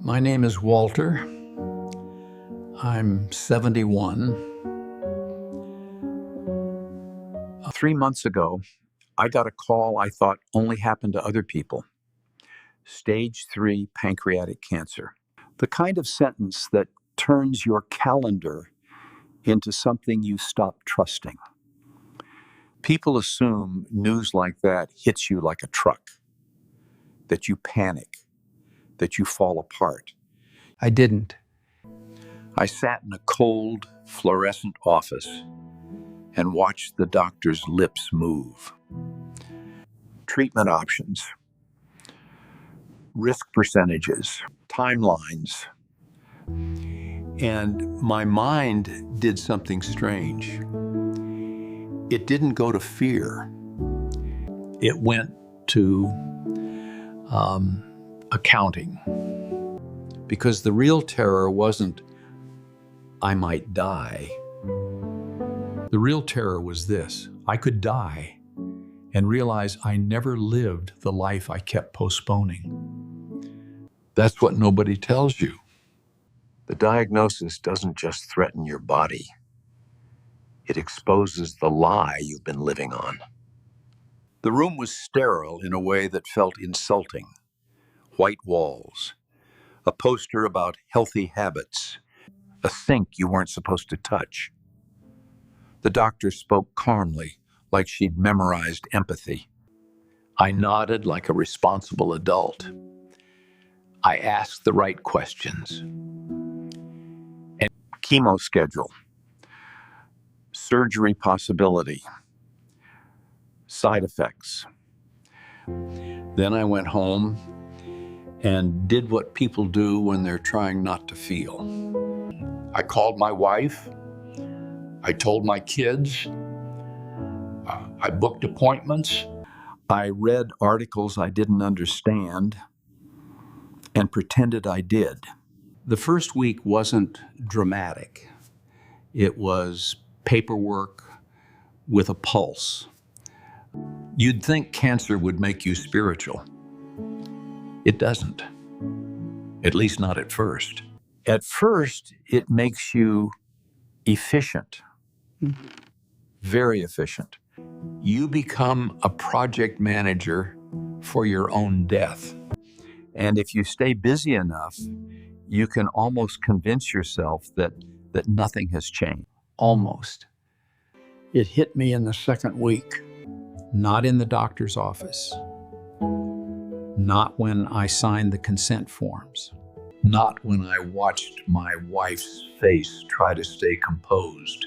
My name is Walter. I'm 71. 3 months ago, I got a call I thought only happened to other people. Stage 3 pancreatic cancer. The kind of sentence that turns your calendar into something you stop trusting. People assume news like that hits you like a truck, that you panic, that you fall apart. I didn't. I sat in a cold, fluorescent office and watched the doctor's lips move. Treatment options, risk percentages, timelines. And my mind did something strange. It didn't go to fear. It went to accounting. Because the real terror wasn't, I might die. The real terror was this: I could die and realize I never lived the life I kept postponing. That's what nobody tells you. The diagnosis doesn't just threaten your body. It exposes the lie you've been living on. The room was sterile in a way that felt insulting. White walls, a poster about healthy habits, a sink you weren't supposed to touch. The doctor spoke calmly, like she'd memorized empathy. I nodded like a responsible adult. I asked the right questions. And chemo schedule, surgery possibility, side effects. Then I went home and did what people do when they're trying not to feel. I called my wife. I told my kids. I booked appointments. I read articles I didn't understand and pretended I did. The first week wasn't dramatic. It was paperwork with a pulse. You'd think cancer would make you spiritual. It doesn't. At least not at first. At first, it makes you efficient. Very efficient. You become a project manager for your own death. And if you stay busy enough, you can almost convince yourself that nothing has changed. Almost. It hit me in the second week, not in the doctor's office, not when I signed the consent forms, not when I watched my wife's face try to stay composed.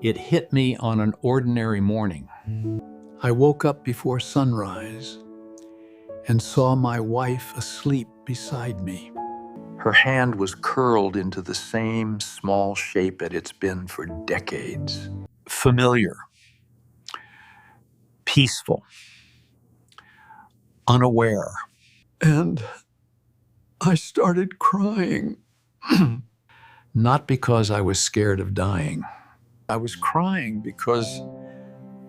It hit me on an ordinary morning. I woke up before sunrise and saw my wife asleep beside me. Her hand was curled into the same small shape it's been for decades. Familiar, peaceful, unaware. And I started crying. Not because I was scared of dying. I was crying because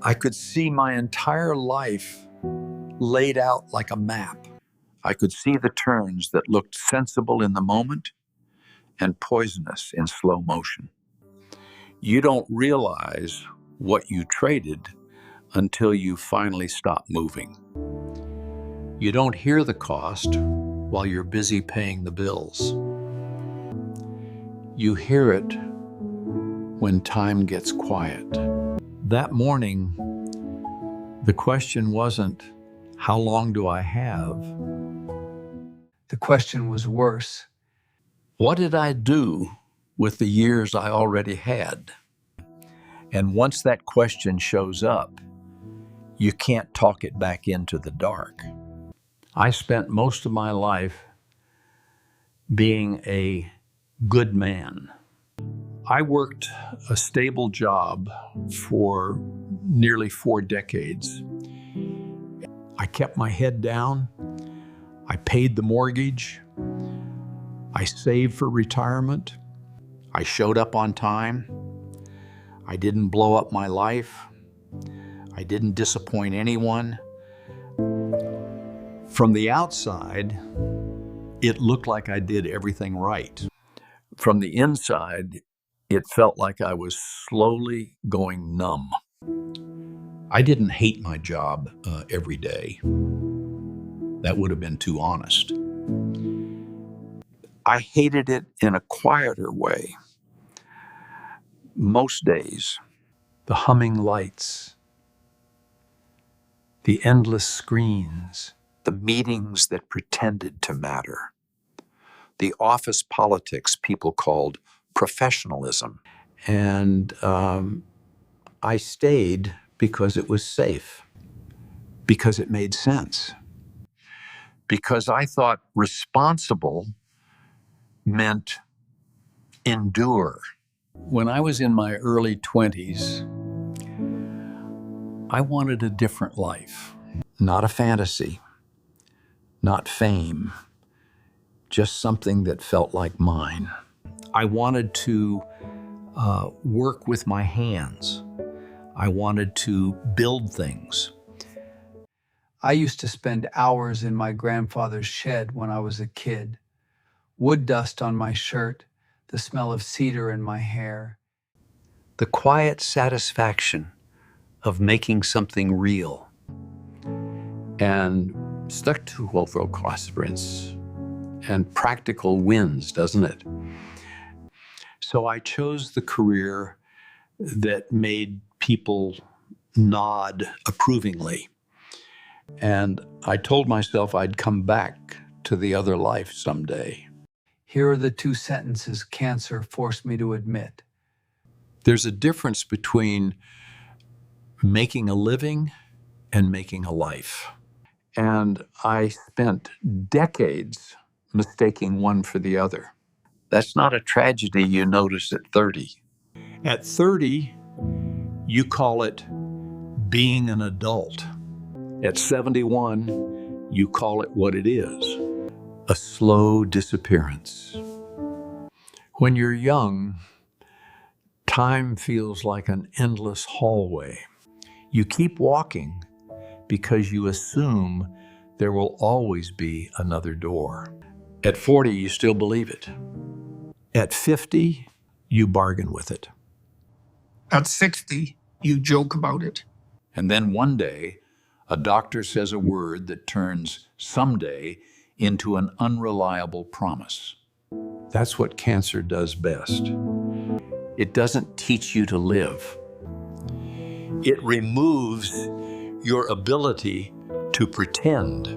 I could see my entire life laid out like a map. I could see the turns that looked sensible in the moment and poisonous in slow motion. You don't realize what you traded until you finally stop moving. You don't hear the cost while you're busy paying the bills. You hear it when time gets quiet. That morning, the question wasn't, how long do I have? The question was worse. What did I do with the years I already had? And once that question shows up, you can't talk it back into the dark. I spent most of my life being a good man. I worked a stable job for nearly 4 decades. I kept my head down. I paid the mortgage. I saved for retirement. I showed up on time. I didn't blow up my life. I didn't disappoint anyone. From the outside, It looked like I did everything right. From the inside, it felt like I was slowly going numb. I didn't hate my job every day. That would have been too honest. I hated it in a quieter way. Most days, The humming lights, the endless screens, the meetings that pretended to matter, the office politics people called professionalism. and I stayed because it was safe, because it made sense. Because I thought responsible meant endure. When I was in my early 20s, I wanted a different life, not a fantasy, not fame, just something that felt like mine. I wanted to work with my hands. I wanted to build things. I used to spend hours in my grandfather's shed when I was a kid. Wood dust on my shirt, the smell of cedar in my hair. The quiet satisfaction of making something real. And strukturkonsekvens and practical wins, doesn't it? So I chose the career that made people nod approvingly. And I told myself I'd come back to the other life someday. Here are the two sentences cancer forced me to admit. There's a difference between making a living and making a life. And I spent decades mistaking one for the other. That's not a tragedy you notice at 30. At 30, you call it being an adult. At 71, you call it what it is, a slow disappearance. When you're young, time feels like an endless hallway. You keep walking because you assume there will always be another door. At 40, you still believe it. At 50, you bargain with it. At 60, you joke about it. And then one day, a doctor says a word that turns someday into an unreliable promise. That's what cancer does best. It doesn't teach you to live. It removes your ability to pretend.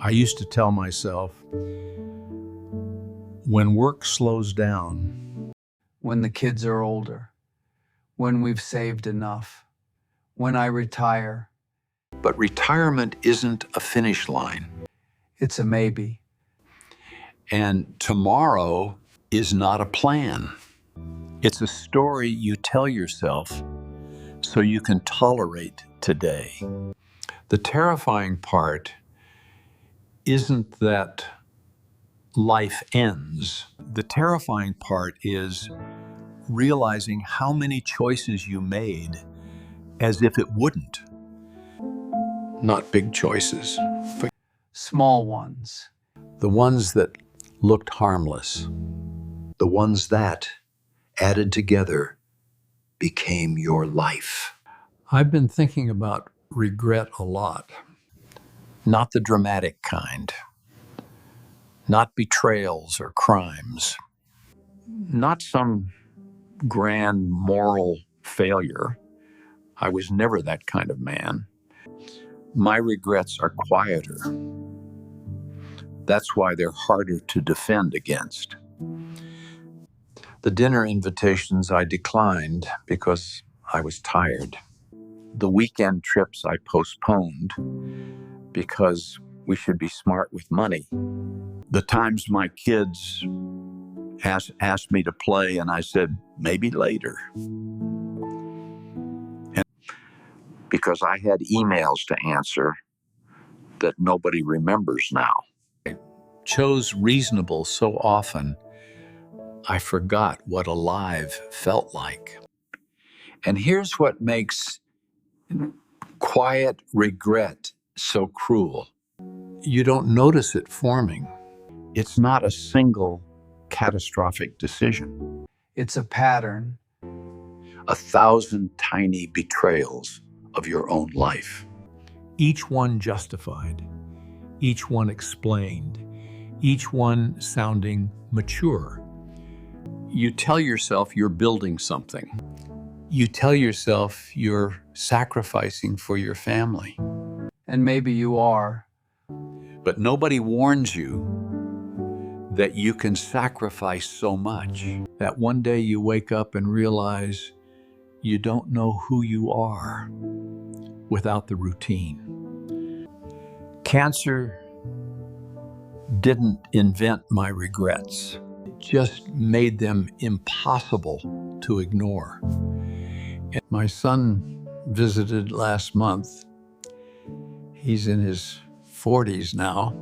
I used to tell myself, when work slows down, When the kids are older, when we've saved enough, when I retire, But retirement isn't a finish line. it's a maybe. and tomorrow is not a plan. It's a story you tell yourself so you can tolerate today. The terrifying part isn't that life ends. The terrifying part is realizing how many choices you made as if it wouldn't. Not big choices, but Small ones. the ones that looked harmless. The ones that, added together, became your life. I've been thinking about regret a lot. Not the dramatic kind. Not betrayals or crimes. Not some grand moral failure. I was never that kind of man. My regrets are quieter. That's why they're harder to defend against. The dinner invitations I declined because I was tired. The weekend trips I postponed because we should be smart with money. The times my kids asked me to play and I said, maybe later. And because I had emails to answer that nobody remembers now. Chose reasonable so often, I forgot what alive felt like. And here's what makes quiet regret so cruel. You don't notice it forming. It's not a single catastrophic decision. It's a pattern. 1,000 tiny betrayals of your own life. Each one justified, each one explained, each one sounding mature. You tell yourself you're building something. You tell yourself you're sacrificing for your family. And maybe you are. But nobody warns you that you can sacrifice so much that one day you wake up and realize you don't know who you are without the routine. Cancer didn't invent my regrets. It just made them impossible to ignore. And my son visited last month. He's in his 40s now.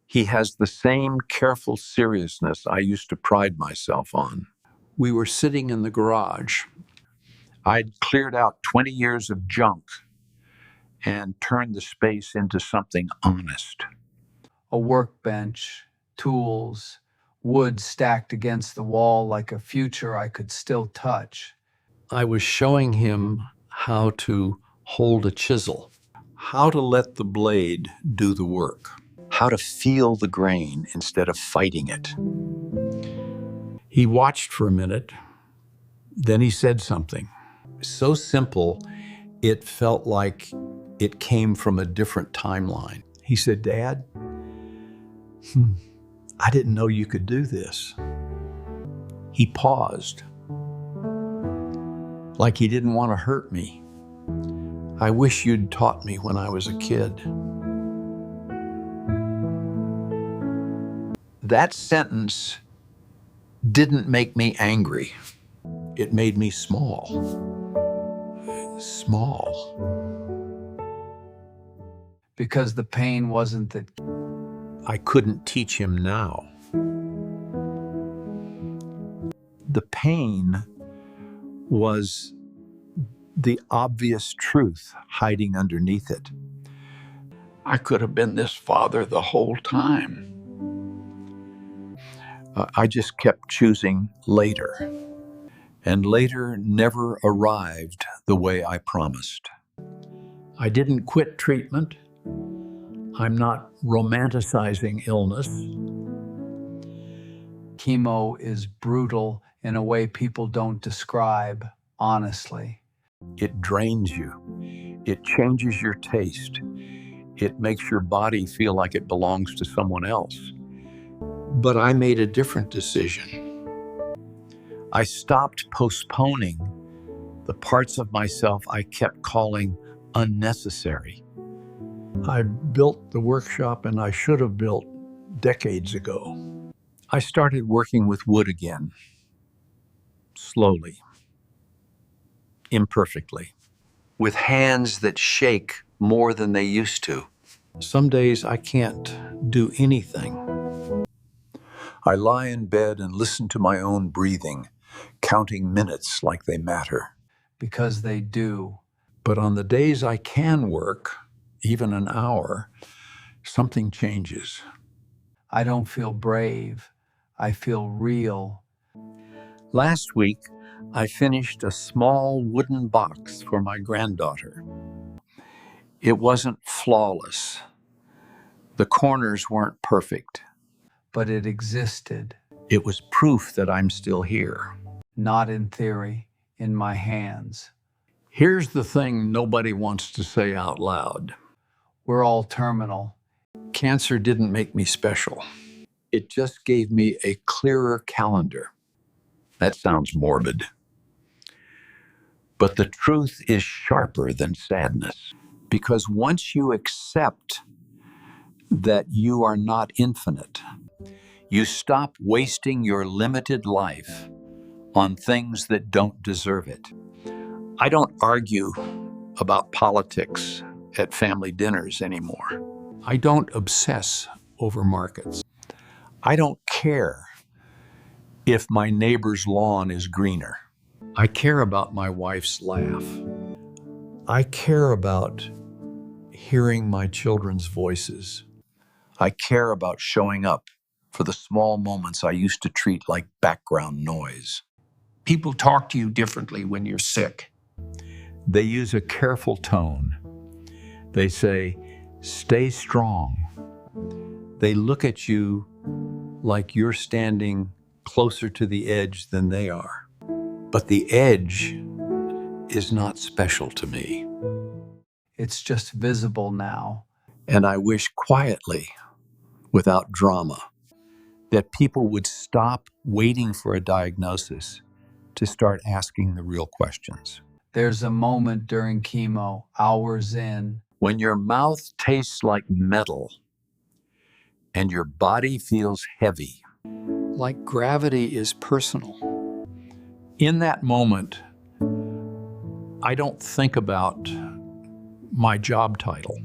He has the same careful seriousness I used to pride myself on. We were sitting in the garage. I'd cleared out 20 years of junk and turned the space into something honest. A workbench, tools, wood stacked against the wall like a future I could still touch. I was showing him how to hold a chisel, how to let the blade do the work. How to feel the grain instead of fighting it. He watched for a minute, then he said something. So simple, it felt like it came from a different timeline. He said, "Dad, I didn't know you could do this." He paused, like he didn't want to hurt me. "I wish you'd taught me when I was a kid." That sentence didn't make me angry. It made me small. Small. Because the pain wasn't that. I couldn't teach him now. The pain was the obvious truth hiding underneath it. I could have been this father the whole time. I just kept choosing later, and later never arrived the way I promised. I didn't quit treatment. I'm not romanticizing illness. Chemo is brutal in a way people don't describe honestly. It drains you. It changes your taste. It makes your body feel like it belongs to someone else. But I made a different decision. I stopped postponing the parts of myself I kept calling unnecessary. I built the workshop and I should have built decades ago. I started working with wood again, slowly, imperfectly, with hands that shake more than they used to. Some days I can't do anything. I lie in bed and listen to my own breathing, counting minutes like they matter. Because they do. But on the days I can work, even an hour, something changes. I don't feel brave. I feel real. Last week, I finished a small wooden box for my granddaughter. It wasn't flawless. The corners weren't perfect. But it existed. It was proof that I'm still here. Not in theory, in my hands. Here's the thing nobody wants to say out loud. We're all terminal. Cancer didn't make me special. It just gave me a clearer calendar. That sounds morbid. But the truth is sharper than sadness. Because once you accept that you are not infinite, you stop wasting your limited life on things that don't deserve it. I don't argue about politics at family dinners anymore. I don't obsess over markets. I don't care if my neighbor's lawn is greener. I care about my wife's laugh. I care about hearing my children's voices. I care about showing up for the small moments I used to treat like background noise. People talk to you differently when you're sick. They use a careful tone. They say, "Stay strong." They look at you like you're standing closer to the edge than they are. But the edge is not special to me. It's just visible now. And I wish quietly, without drama, that people would stop waiting for a diagnosis to start asking the real questions. There's a moment during chemo, hours in, When your mouth tastes like metal and your body feels heavy, like gravity is personal. In that moment, I don't think about my job title.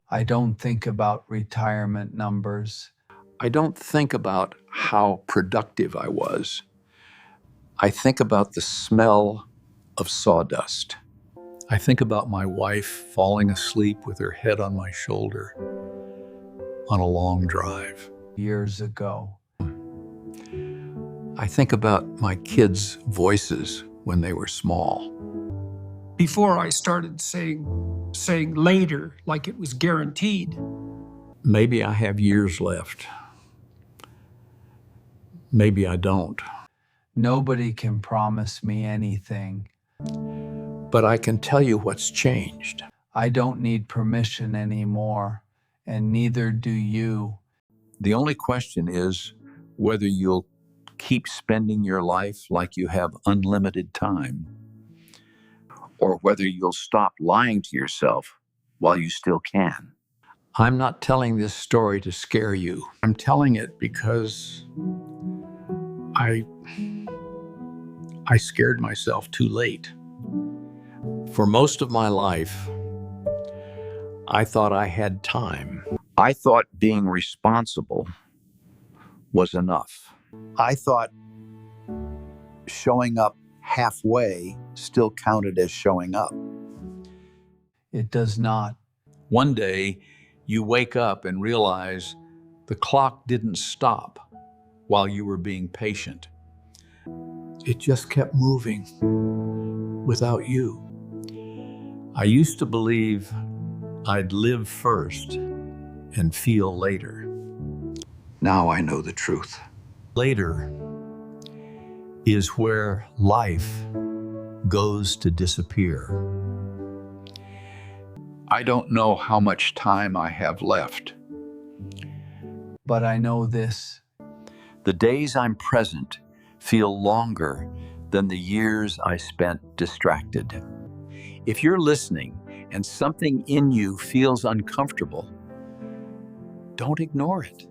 I don't think about retirement numbers. I don't think about how productive I was. I think about the smell of sawdust. I think about my wife falling asleep with her head on my shoulder on a long drive. Years ago, I think about my kids' voices when they were small. Before I started saying later like it was guaranteed. Maybe I have years left. Maybe I don't. nobody can promise me anything. But I can tell you what's changed. I don't need permission anymore, and neither do you. The only question is whether you'll keep spending your life like you have unlimited time, or whether you'll stop lying to yourself while you still can. I'm not telling this story to scare you. I'm telling it because I scared myself too late. For most of my life, I thought I had time. I thought being responsible was enough. I thought showing up halfway still counted as showing up. It does not. One day, you wake up and realize the clock didn't stop while you were being patient. It just kept moving without you. I used to believe I'd live first and feel later. Now I know the truth. Later is where life goes to disappear. I don't know how much time I have left. But I know this. The days I'm present feel longer than the years I spent distracted. If you're listening and something in you feels uncomfortable, don't ignore it.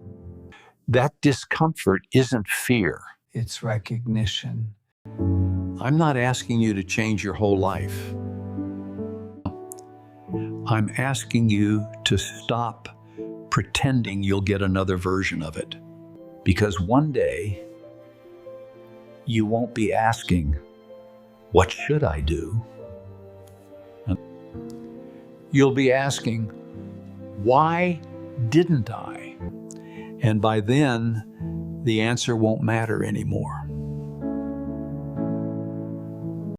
That discomfort isn't fear. It's recognition. I'm not asking you to change your whole life. I'm asking you to stop pretending you'll get another version of it. Because one day, you won't be asking, what should I do? You'll be asking, why didn't I? And by then, the answer won't matter anymore.